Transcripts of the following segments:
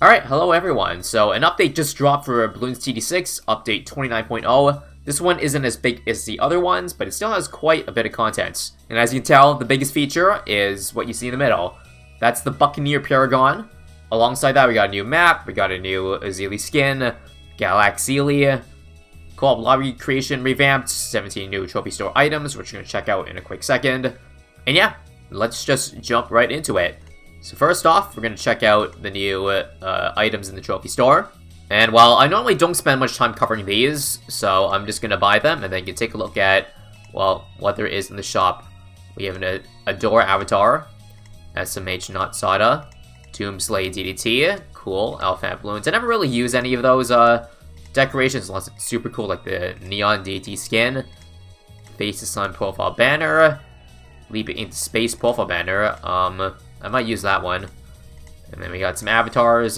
Alright, hello everyone. So an update just dropped for Bloons TD6, update 29.0. This one isn't as big as the other ones, but it still has quite a bit of content. And as you can tell, the biggest feature is what you see in the middle. That's the Buccaneer Paragon. Alongside that, we got a new map, we got a new Azili skin, Galaxili, co-op lobby creation revamped, 17 new trophy store items, which we're going to check out in a quick second. And yeah, let's just jump right into it. So first off, we're going to check out the new items in the trophy store. And while I normally don't spend much time covering these, so I'm just going to buy them, and then you can take a look at, well, what there is in the shop. We have an Adore Avatar, SMH Not Sada, Doomslay DDT, cool, Alpha Bloons. I never really use any of those decorations unless it's super cool, like the Neon DDT skin, Face the Sun profile banner, Leap It into Space profile banner, I might use that one. And then we got some avatars,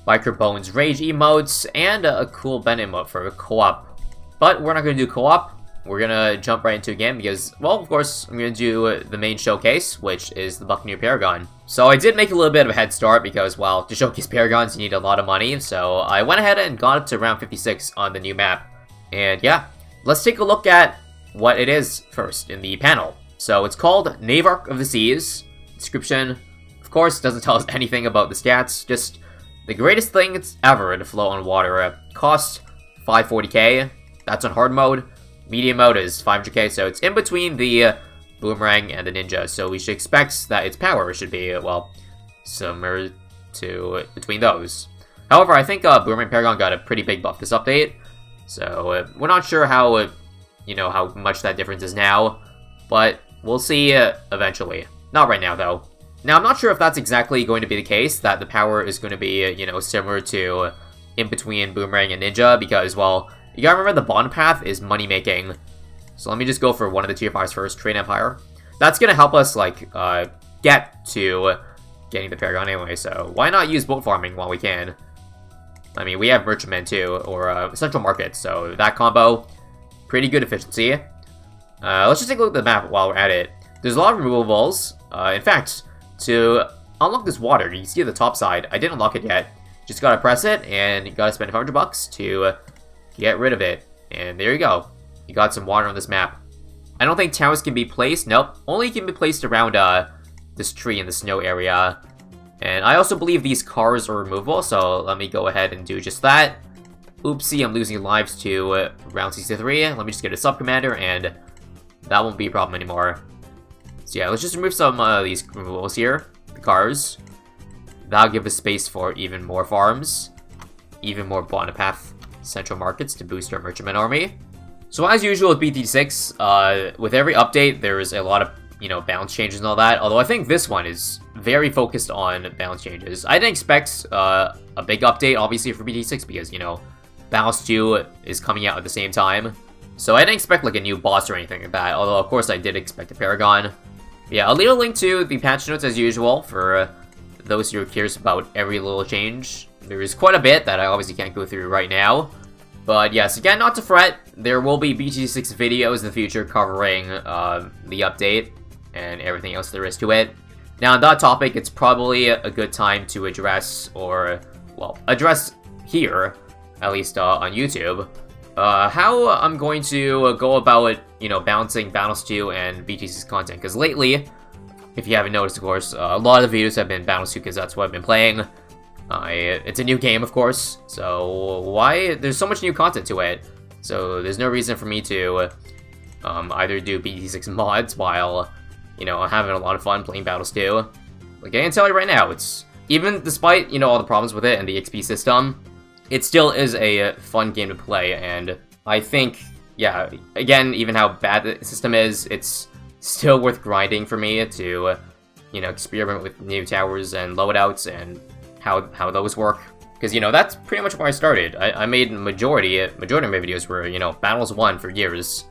Biker Bones Rage emotes, and a cool Ben emote for co-op. But we're not going to do co-op. We're going to jump right into a game because, well, of course, I'm going to do the main showcase, which is the Buccaneer Paragon. So I did make a little bit of a head start because, well, to showcase Paragons, you need a lot of money. So I went ahead and got up to round 56 on the new map. And yeah, let's take a look at what it is first in the panel. So it's called Navarch of the Seas. Description, of course, doesn't tell us anything about the stats, just the greatest thing it's ever to float on water. Cost 540k, that's on hard mode. Medium mode is 500k, so it's in between the boomerang and the ninja, so we should expect that its power should be, well, similar to between those. However, I think Boomerang Paragon got a pretty big buff this update, so we're not sure how, how much that difference is now, but we'll see eventually. Not right now, though. Now, I'm not sure if that's exactly going to be the case, that the power is going to be, similar to in between Boomerang and Ninja, because, well, you gotta remember the bond path is money-making. So let me just go for one of the tier 5s first, Trade Empire. That's gonna help us, like, get to getting the Paragon anyway, so why not use boat farming while we can? I mean, we have Merchantmen, too, or Central Market, so that combo, pretty good efficiency. Let's just take a look at the map while we're at it. There's a lot of removables. In fact, to unlock this water, you can see the top side. I didn't unlock it yet. Just gotta press it, and you gotta spend 100 bucks to get rid of it. And there you go. You got some water on this map. I don't think towers can be placed. Nope. Only can be placed around this tree in the snow area. And I also believe these cars are removable, so let me go ahead and do just that. Oopsie, I'm losing lives to round 63. Let me just get a sub-commander, and that won't be a problem anymore. So yeah, let's just remove some of these removals here. The cars. That'll give us space for even more farms. Even more Bonapath central markets to boost our Merchantman army. So as usual with BTD6, with every update, there's a lot of, balance changes and all that. Although I think this one is very focused on balance changes. I didn't expect a big update, obviously, for BTD6 because, Balance 2 is coming out at the same time. So I didn't expect, like, a new boss or anything like that. Although, of course, I did expect a Paragon. Yeah, I'll leave a link to the patch notes as usual for those who are curious about every little change. There is quite a bit that I obviously can't go through right now. But yes, again, not to fret, there will be BTD6 videos in the future covering the update and everything else there is to it. Now, on that topic, it's probably a good time to address, or, well, address here, at least on YouTube, how I'm going to go about, balancing Battles 2 and BTD6 content. Because lately, if you haven't noticed, of course, a lot of the videos have been Battles 2 because that's what I've been playing. It's a new game, of course, so there's so much new content to it. So there's no reason for me to either do BTD6 mods while, having a lot of fun playing Battles 2. Like, I can tell you right now, it's, even despite, all the problems with it and the XP system, it still is a fun game to play, and I think, yeah, again, even how bad the system is, it's still worth grinding for me to, experiment with new towers and loadouts and how those work. Because, that's pretty much where I started. I made majority of my videos were, Battles 1 for years.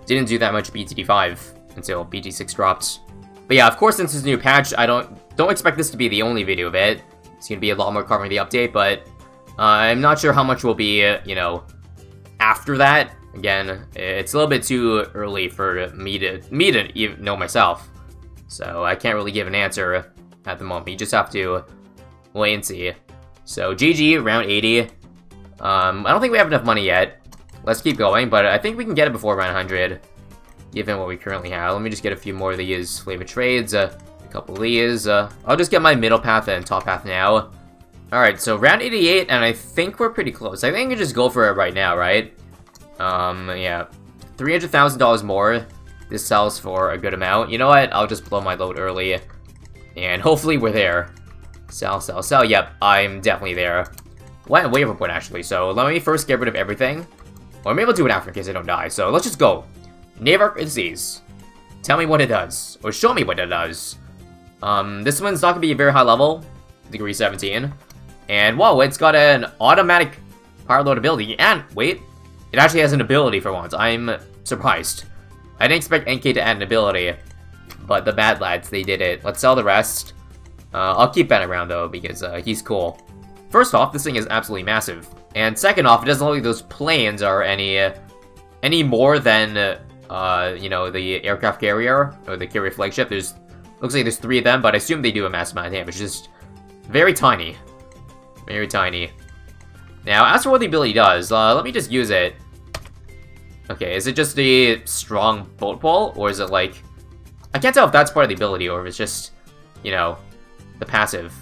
Didn't do that much BTD5 until BTD6 dropped. But yeah, of course, since this new patch, I don't expect this to be the only video of it. It's gonna be a lot more covering the update, but I'm not sure how much will be, after that. Again, it's a little bit too early for me to even know myself. So I can't really give an answer at the moment. You just have to wait and see. So GG, round 80. I don't think we have enough money yet. Let's keep going, but I think we can get it before round 100, given what we currently have. Let me just get a few more of these flavor trades, a couple of these. I'll just get my middle path and top path now. Alright, so round 88, and I think we're pretty close. I think I can just go for it right now, right? Yeah. $300,000 more. This sells for a good amount. You know what? I'll just blow my load early, and hopefully we're there. Sell, sell, sell. Yep, I'm definitely there. Went way overboard, actually, so let me first get rid of everything. Or maybe I'll do it after in case I don't die. So let's just go. Navarch Of The Seas. Tell me what it does. Or show me what it does. This one's not going to be a very high level. Degree 17. And whoa, it's got an automatic power load ability. And wait, it actually has an ability for once. I'm surprised. I didn't expect NK to add an ability. But the bad lads, they did it. Let's sell the rest. I'll keep Ben around though, because he's cool. First off, this thing is absolutely massive. And second off, it doesn't look like those planes are any more than, you know, the aircraft carrier, or the carrier flagship. Looks like there's 3 of them, but I assume they do a massive amount of damage. Just very tiny. Very tiny. Now, as for what the ability does, let me just use it. Okay, is it just a strong bolt pull, or is it like... I can't tell if that's part of the ability, or if it's just, you know, the passive.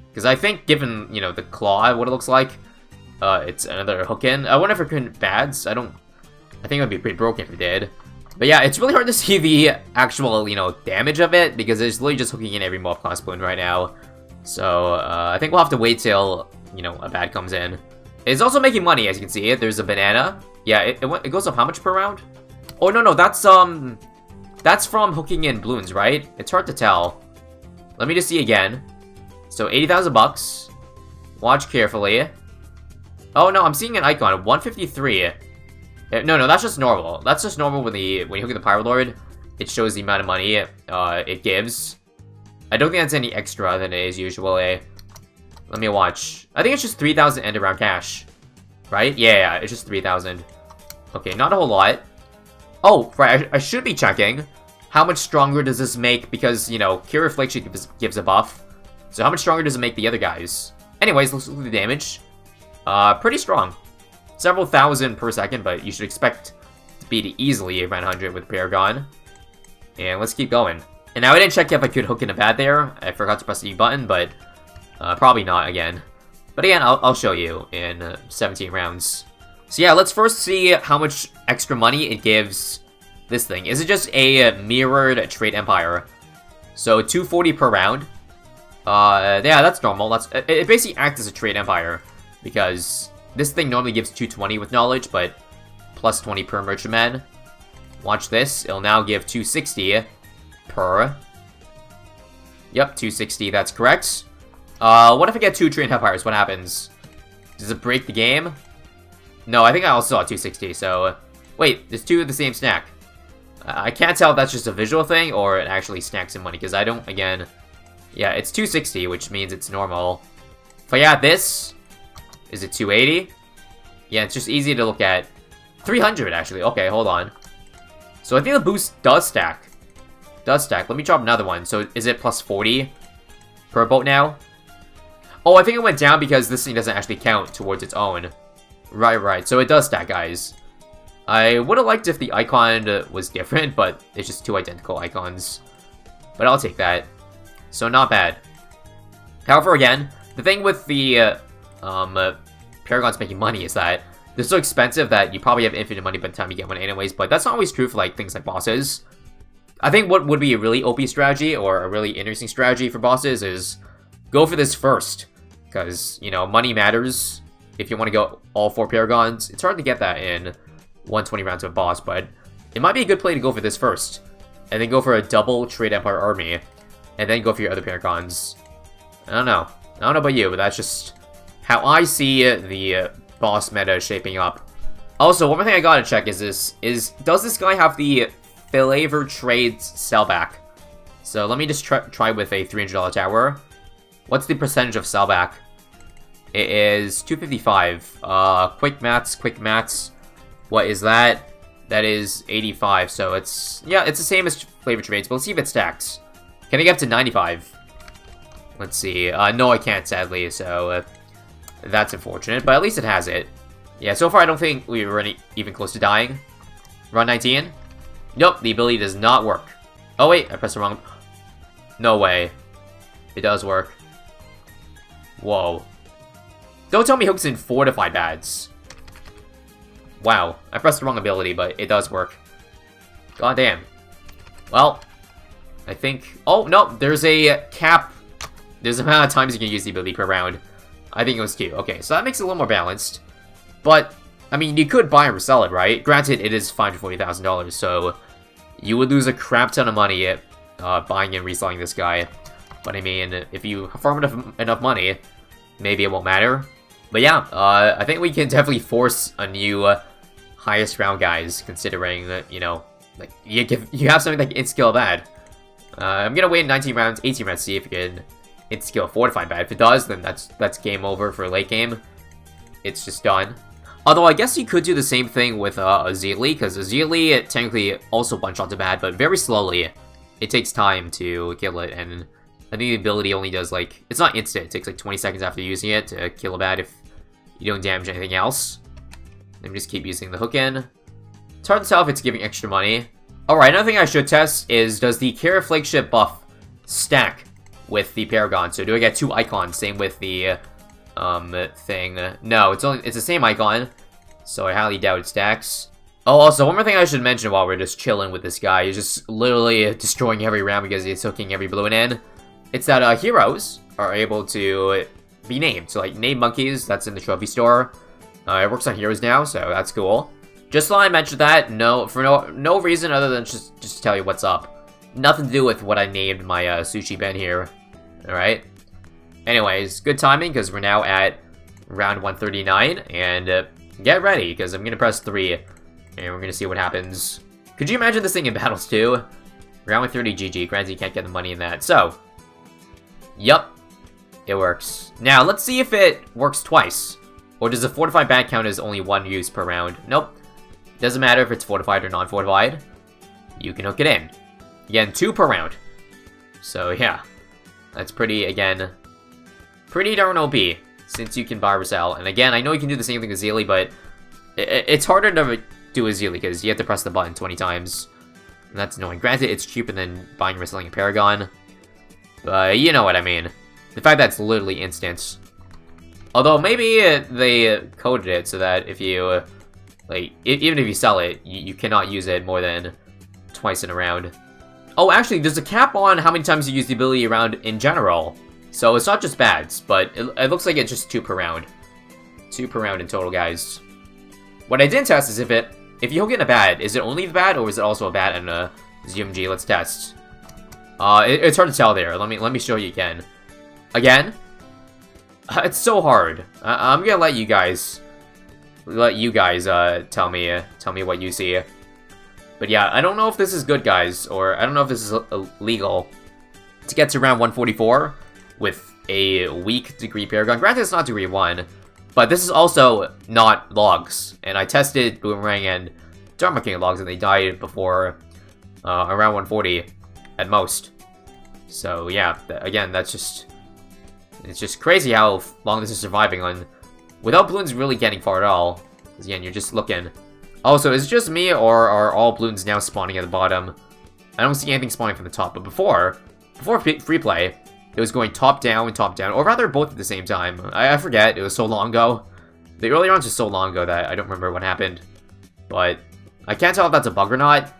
Because I think, given, you know, the claw, what it looks like, it's another hook in. I wonder if it couldn't bads. I think it would be pretty broken if it did. But yeah, it's really hard to see the actual, you know, damage of it, because it's literally just hooking in every MOAB class balloon right now. So, I think we'll have to wait till, you know, a bad comes in. It's also making money, as you can see. There's a banana. Yeah, it goes up how much per round? Oh, no, that's from hooking in balloons, right? It's hard to tell. Let me just see again. So, 80,000 bucks. Watch carefully. Oh, no, I'm seeing an icon. 153. No, that's just normal. That's just normal when you hook in the Pyro Lord. It shows the amount of money it gives. I don't think that's any extra than it is usually. Let me watch. I think it's just 3,000 end around cash. Right? Yeah, it's just 3,000. Okay, not a whole lot. Oh, right, I should be checking. How much stronger does this make? Because, you know, Cure Reflection gives a buff. So how much stronger does it make the other guys? Anyways, let's look at the damage. Pretty strong. Several thousand per second, but you should expect to beat it easily around 100 with Paragon. And let's keep going. And now I didn't check if I could hook in a bad there. I forgot to press the E button, but probably not again. But again, I'll show you in 17 rounds. So yeah, let's first see how much extra money it gives this thing. Is it just a mirrored trade empire? So 240 per round. Yeah, that's normal. It basically acts as a trade empire, because this thing normally gives 220 with knowledge, but plus 20 per merchantman. Watch this. It'll now give 260 per. Yep, 260. That's correct. What if I get 2 trade empires? What happens? Does it break the game? No, I think I also saw 260. So wait, there's 2 of the same snack. I can't tell if that's just a visual thing or it actually snacks in money, because I don't. Again, yeah, it's 260, which means it's normal. If I add this. Is it 280? Yeah, it's just easy to look at. 300, actually. Okay, hold on. So I think the boost does stack. Let me drop another one. So is it plus 40 per boat now? Oh, I think it went down because this thing doesn't actually count towards its own. Right. So it does stack, guys. I would have liked if the icon was different, but it's just 2 identical icons. But I'll take that. So not bad. However, again, the thing with the Paragons making money is that they're so expensive that you probably have infinite money by the time you get one anyways, but that's not always true for like things like bosses. I think what would be a really OP strategy, or a really interesting strategy for bosses, is go for this first. Because, you know, money matters if you want to go all 4 Paragons. It's hard to get that in 120 rounds of a boss, but it might be a good play to go for this first. And then go for a double Trade Empire army. And then go for your other Paragons. I don't know about you, but that's just how I see the boss meta shaping up. Also, one more thing I gotta check is does this guy have the Flavor Trades sellback? So let me just try with a $300 tower. What's the percentage of sellback? It is 255. Quick maths. What is that? That is 85. So it's the same as Flavor Trades, but let's see if it stacks. Can I get up to 95? Let's see. No, I can't, sadly. So That's unfortunate, but at least it has it. Yeah, so far I don't think we were even close to dying. Run 19? Nope, the ability does not work. Oh wait, I pressed the wrong... No way. It does work. Whoa. Don't tell me hooks in fortified bads. Wow, I pressed the wrong ability, but it does work. God damn. Well, I think... Oh, no, there's a cap. There's the amount of times you can use the ability per round. I think it was 2. Okay, so that makes it a little more balanced. But, I mean, you could buy or sell it, right? Granted, it is $540,000, so you would lose a crap ton of money buying and reselling this guy. But I mean, if you farm enough money, maybe it won't matter. But yeah, I think we can definitely force a new highest round guys, considering that, you know, like you have something like int skill bad. I'm gonna wait 19 rounds, 18 rounds to see if you can int skill fortified bad. If it does, then that's game over for late game. It's just done. Although I guess you could do the same thing with Azili, because Azili technically also one shot to bad, but very slowly. It takes time to kill it, and I think the ability only does like, it's not instant, it takes like 20 seconds after using it to kill a bad if you don't damage anything else. Let me just keep using the hook in. It's hard to tell if it's giving extra money. Alright, another thing I should test is, does the Carrier Flagship buff stack with the Paragon? So do I get 2 icons, same with the thing? No, it's the same icon, so I highly doubt it stacks. Oh, also, one more thing I should mention while we're just chilling with this guy, he's just literally destroying every round because he's hooking every balloon in. It's that heroes are able to be named. So, like, name monkeys, that's in the trophy store. It works on heroes now, so that's cool. Just thought I mentioned that, for no reason other than just to tell you what's up. Nothing to do with what I named my sushi ben here. Alright? Anyways, good timing, because we're now at round 139, and get ready, because I'm going to press 3. And we're gonna see what happens. Could you imagine this thing in battles too? Round 30 GG. Granted, you can't get the money in that. So, yup, it works. Now, let's see if it works twice. Or does the fortified bad count as only 1 use per round? Nope. Doesn't matter if it's fortified or non-fortified. You can hook it in. Again, 2 per round. So, yeah. That's pretty, again, pretty darn OP. Since you can buy or sell. And again, I know you can do the same thing as Zealy, but it's harder to do a Zealy because you have to press the button 20 times. And that's annoying. Granted, it's cheaper than buying or selling a Paragon. But you know what I mean. The fact that it's literally instant. Although maybe they coded it so that if you, like, even if you sell it, you cannot use it more than twice in a round. Oh, actually, there's a cap on how many times you use the ability around in general. So it's not just bads, but it looks like it's just 2 per round. 2 per round in total, guys. What I didn't test is if you hook in a bad, is it only the bad, or is it also a bad and a ZMG? Let's test. It's hard to tell there. Let me show you again. Again? It's so hard. I'm gonna let you guys tell me what you see. But yeah, I don't know if this is good, guys, or I don't know if this is illegal to get to round 144 with a weak degree Paragon. Granted, it's not degree 1, but this is also not logs. And I tested Boomerang and Dharma King logs, and they died before around 140 at most. So yeah, again, that's just... It's just crazy how long this is surviving on, without balloons really getting far at all. Because again, you're just looking. Also, is it just me, or are all balloons now spawning at the bottom? I don't see anything spawning from the top, but before free play, it was going top down, or rather both at the same time. I forget, it was so long ago. The early rounds are so long ago that I don't remember what happened. But I can't tell if that's a bug or not,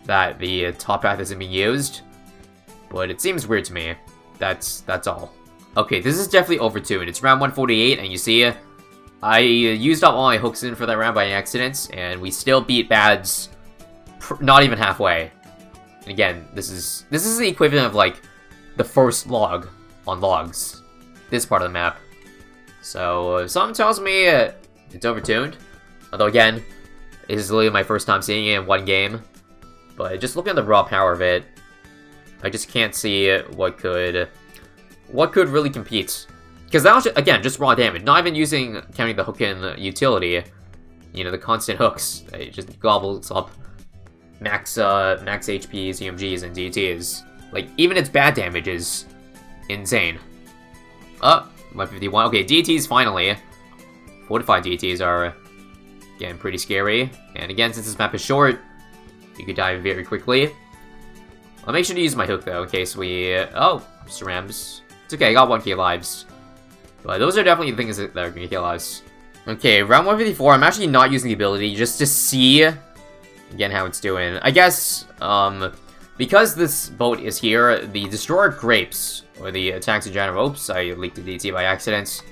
that the top path isn't being used. But it seems weird to me. That's all. Okay, this is definitely overtuned. It's round 148, and you see, I used up all my hooks in for that round by accident, and we still beat bads not even halfway. And again, this is the equivalent of, like, the first log on logs. This part of the map. So, something tells me it's overtuned. Although, again, this is literally my first time seeing it in one game. But just looking at the raw power of it, I just can't see what could really compete. Because that was, again, just raw damage. Not even counting the hook-in utility. You know, the constant hooks. It just gobbles up max HPs, UMGs, and DTs. Like, even its bad damage is insane. 151. Okay, DTs finally. Fortified DTs are getting pretty scary. And again, since this map is short, you could die very quickly. I'll make sure to use my hook though, in case we... oh, Cerams. It's okay, I got 1k lives. But those are definitely the things that are going to kill us. Okay, round 154, I'm actually not using the ability just to see, again, how it's doing. I guess, because this boat is here, the Destroyer Grapes, or the attacks in general, oops, I leaked the DT by accident.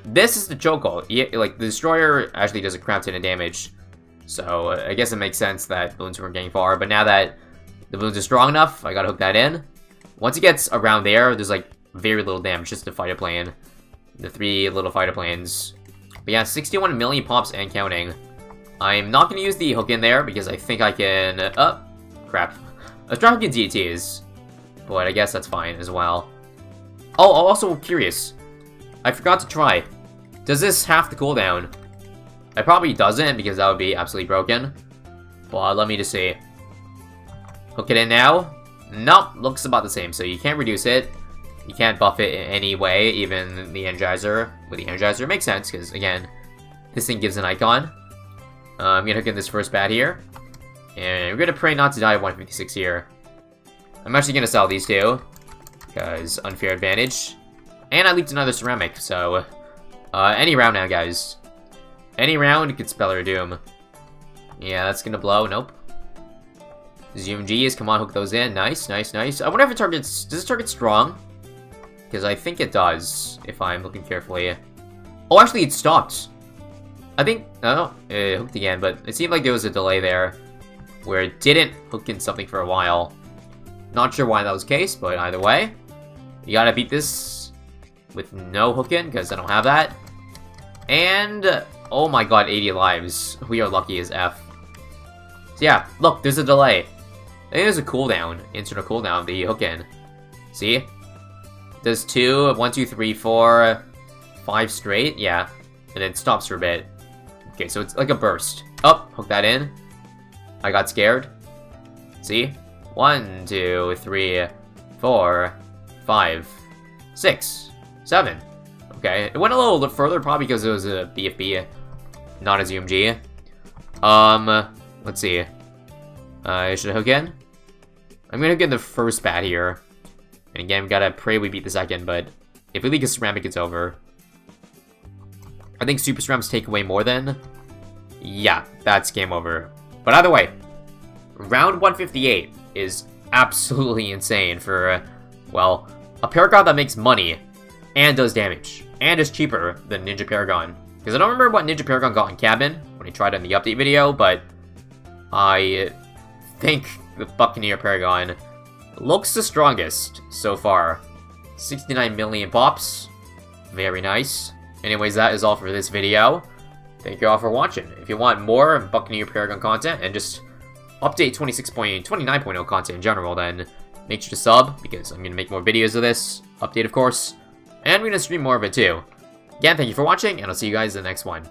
This is the chokehold. Yeah, like, the Destroyer actually does a crap ton of damage. So, I guess it makes sense that balloons weren't getting far, but now that the balloons are strong enough, I gotta hook that in. Once it gets around there, there's, like, very little damage, just the fighter plane. The 3 little fighter planes. But yeah, 61 million pops and counting. I'm not gonna use the hook in there, because I think I can... oh, crap. I was trying to get DTs, but I guess that's fine as well. Oh, also curious. I forgot to try. Does this have the cooldown? It probably doesn't, because that would be absolutely broken. But let me just see. Hook it in now. Nope, looks about the same, so you can't reduce it. You can't buff it in any way, even the Energizer. With the Energizer, makes sense, because, again, this thing gives an icon. I'm gonna hook in this first bat here. And we're gonna pray not to die at 156 here. I'm actually gonna sell these two, because unfair advantage. And I leaked another ceramic, so... any round now, guys. Any round could spell our doom. Yeah, that's gonna blow. Nope. ZMGs, come on, hook those in. Nice, nice, nice. I wonder if it targets... does it target strong? Because I think it does, if I'm looking carefully. Oh, actually, it stopped. I think... oh, it hooked again, but it seemed like there was a delay there, where it didn't hook in something for a while. Not sure why that was the case, but either way, you gotta beat this with no hook in, because I don't have that. And... oh my god, 80 lives. We are lucky as F. So yeah, look, there's a delay. I think there's a cooldown, internal cooldown, the hook in. See? Does 2, 1, 2, 3, 4, 5 straight, yeah. And then stops for a bit. Okay, so it's like a burst. Oh, hook that in. I got scared. See? 1, 2, 3, 4, 5, 6, 7. Okay, it went a little further, probably because it was a BFB, not a ZMG. Let's see. Should I hook in? I'm gonna hook in the first bat here. And again, we gotta pray we beat the second, but if we leak a ceramic, it's over. I think super ceramics take away more than... yeah, that's game over. But either way, round 158 is absolutely insane for, well, a Paragon that makes money and does damage. And is cheaper than Ninja Paragon. Because I don't remember what Ninja Paragon got in Cabin when he tried it in the update video, but I think the Buccaneer Paragon looks the strongest so far. 69 million pops. Very nice. Anyways, that is all for this video. Thank you all for watching. If you want more Buccaneer Paragon content and just update 29.0 content in general, then make sure to sub, because I'm going to make more videos of this. Update, of course. And I'm going to stream more of it too. Again, thank you for watching, and I'll see you guys in the next one.